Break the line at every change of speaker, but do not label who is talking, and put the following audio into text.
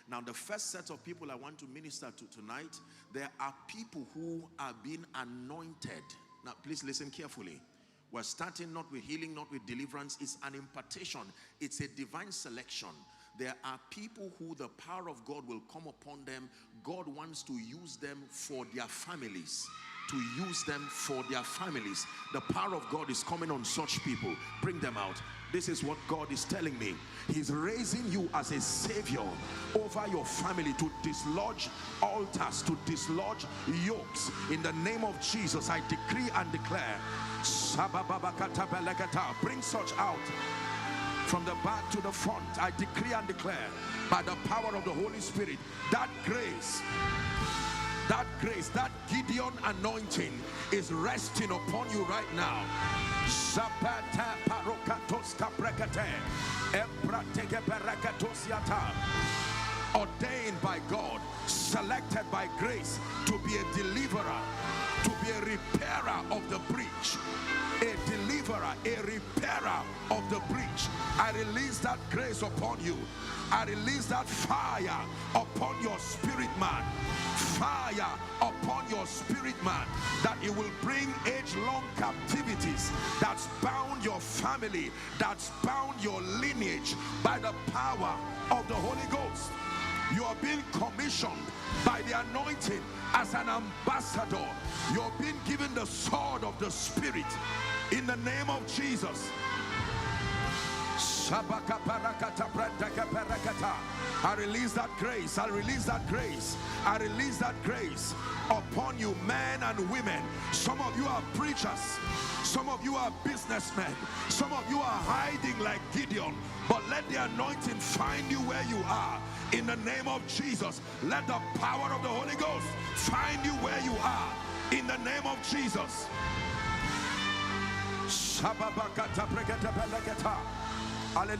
Now, the first set of people I want to minister to tonight, there are people who are being anointed. Now, please listen carefully. We're starting not with healing, not with deliverance. It's an impartation. It's a divine selection. There are people who the power of God will come upon them. God wants to use them for their families. To use them for their families. The power of God is coming on such people. Bring them out. This is what God is telling me. He's raising you as a savior over your family to dislodge altars, to dislodge yokes. In the name of Jesus, I decree and declare, bring such out from the back to the front. I decree and declare by the power of the Holy Spirit, that grace, that Gideon anointing is resting upon you right now. Ordained by God, selected by grace to be a deliverer, to be a repairer of the breach. A deliverer, a repairer of the breach. I release that grace upon you. I release that fire upon your spirit man. Fire upon your spirit man, that it will bring age-long captivities that's bound your family, that's bound your lineage by the power of the Holy Ghost. You are being commissioned by the anointing as an ambassador. You're being given the sword of the Spirit in the name of Jesus. I release that grace. I release that grace. I release that grace upon you, men and women. Some of you are preachers. Some of you are businessmen. Some of you are hiding like Gideon. But let the anointing find you where you are. In the name of Jesus, let the power of the Holy Ghost find you where you are. In the name of Jesus. Hallelujah.